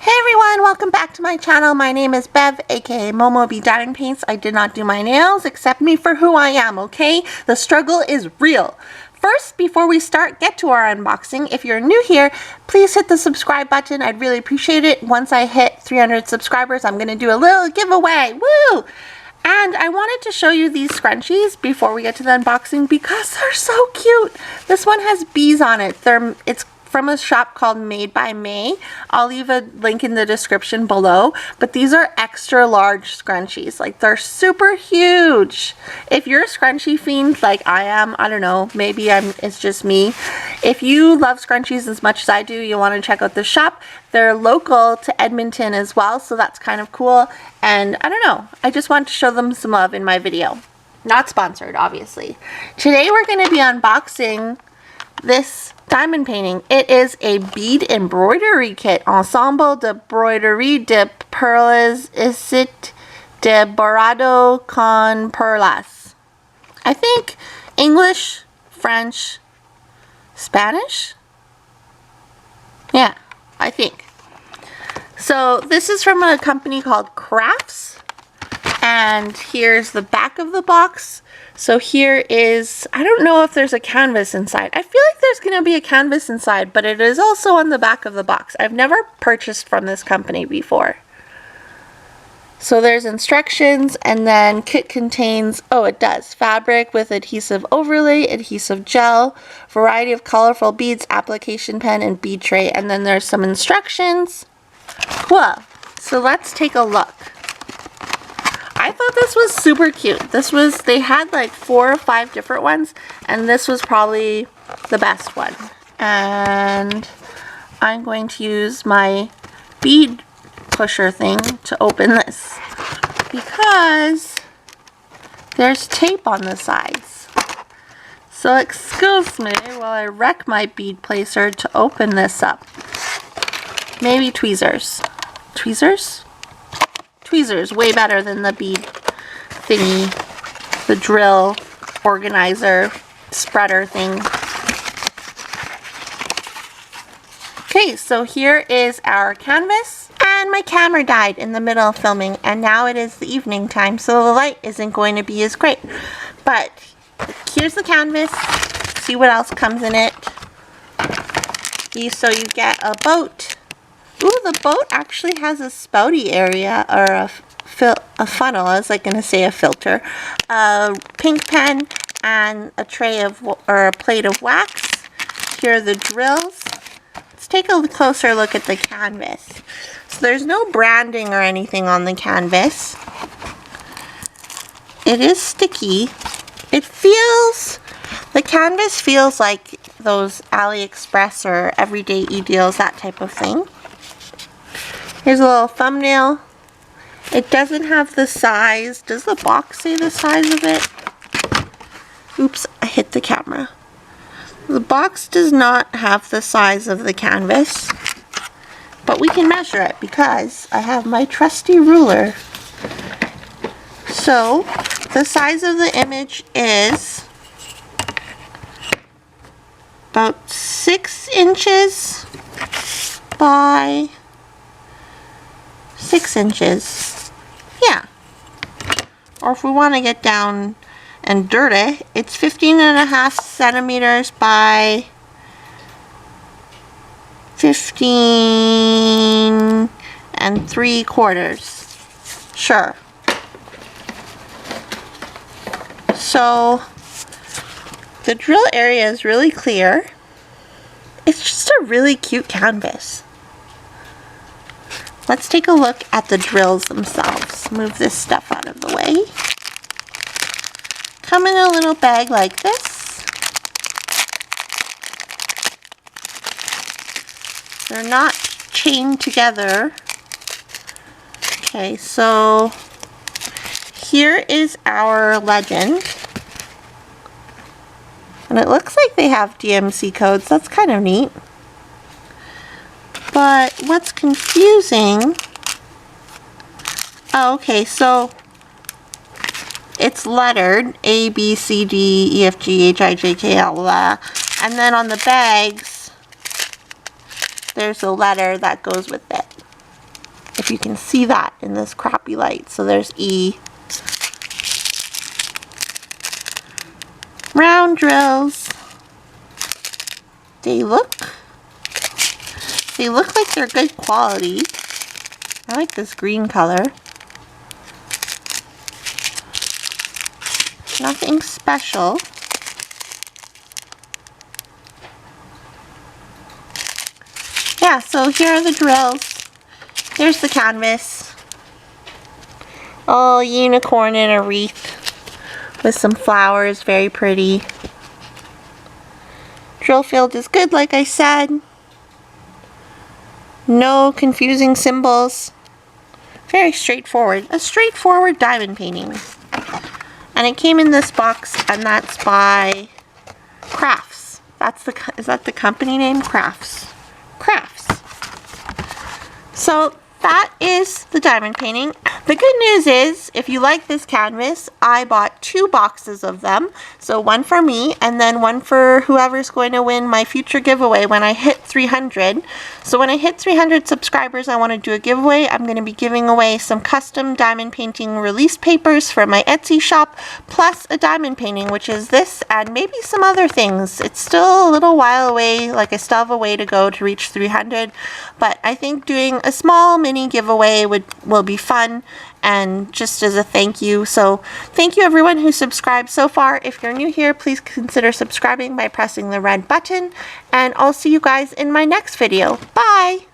Hey everyone, welcome back to my channel. My name is Bev, aka Momo B Diamond Paints. I did not do my nails. Accept me for who I am, okay? The struggle is real. First, before we start, get to our unboxing. If you're new here, please hit the subscribe button. I'd really appreciate it. Once I hit 300 subscribers, I'm going to do a little giveaway. Woo! And I wanted to show you these scrunchies before we get to the unboxing because they're so cute. This one has bees on it. It's from a shop called Made by May. I'll leave a link in the description below, but these are extra large scrunchies. Like, they're super huge. If you're a scrunchie fiend like I am, I don't know, maybe it's just me. If you love scrunchies as much as I do, you'll want to check out the shop. They're local to Edmonton as well, so that's kind of cool. And I don't know, I just want to show them some love in my video. Not sponsored, obviously. Today we're going to be unboxing this diamond painting. It is a bead embroidery kit. Ensemble de broderie de perles isit de borado con perlas. I think English, French, Spanish? Yeah, I think. So this is from a company called Crafts. And here's the back of the box. So here is, I don't know if there's a canvas inside. I feel like there's going to be a canvas inside, but it is also on the back of the box. I've never purchased from this company before. So there's instructions, and then kit contains, oh it does, fabric with adhesive overlay, adhesive gel, variety of colorful beads, application pen, and bead tray. And then there's some instructions. Cool. So let's take a look. I thought this was super cute. They had like 4 or 5 different ones, and this was probably the best one. And I'm going to use my bead pusher thing to open this because there's tape on the sides. So excuse me while I wreck my bead placer to open this up. Maybe tweezers. Tweezers? Tweezers, way better than the bead thingy, the drill organizer spreader thing. Okay, so here is our canvas, and my camera died in the middle of filming, and now it is the evening time, so the light isn't going to be as great. But here's the canvas. See what else comes in it. So you get a boat. Ooh, the boat actually has a spouty area, or a funnel. I was like going to say a filter. A pink pen and a tray of, or a plate of wax. Here are the drills. Let's take a closer look at the canvas. So there's no branding or anything on the canvas. It is sticky. The canvas feels like those AliExpress or Everyday E-Deals, that type of thing. Here's a little thumbnail. It doesn't have the size. Does the box say the size of it? Oops, I hit the camera. The box does not have the size of the canvas, but we can measure it because I have my trusty ruler. So, the size of the image is about 6 inches by 6 inches. Yeah. Or if we want to get down and dirty, it's 15.5 centimeters by 15 3/4. Sure. So the drill area is really clear. It's just a really cute canvas. Let's take a look at the drills themselves. Move this stuff out of the way. Come in a little bag like this. They're not chained together. Okay, so here is our legend. And it looks like they have DMC codes. That's kind of neat. But what's confusing, oh, okay, so it's lettered A, B, C, D, E, F, G, H, I, J, K, L, and then on the bags there's a letter that goes with it. if you can see that in this crappy light. So there's E. Round drills. They look like they're good quality. I like this green color. Nothing special. Yeah, so here are the drills. Here's the canvas. Oh, unicorn in a wreath with some flowers, very pretty. Drill field is good, like I said. No confusing symbols. Very straightforward. A straightforward diamond painting. And it came in this box, and that's by Crafts. Is that the company name? Crafts. So that is the diamond painting. The good news is, if you like this canvas, I bought 2 boxes of them. So one for me, and then one for whoever's going to win my future giveaway when I hit 300. So when I hit 300 subscribers, I want to do a giveaway. I'm going to be giving away some custom diamond painting release papers for my Etsy shop, plus a diamond painting, which is this, and maybe some other things. It's still a little while away, like I still have a way to go to reach 300, but I think doing a small mini giveaway will be fun, and just as a thank you. So thank you everyone who subscribed so far. If you're new here, please consider subscribing by pressing the red button, and I'll see you guys in my next video. Bye!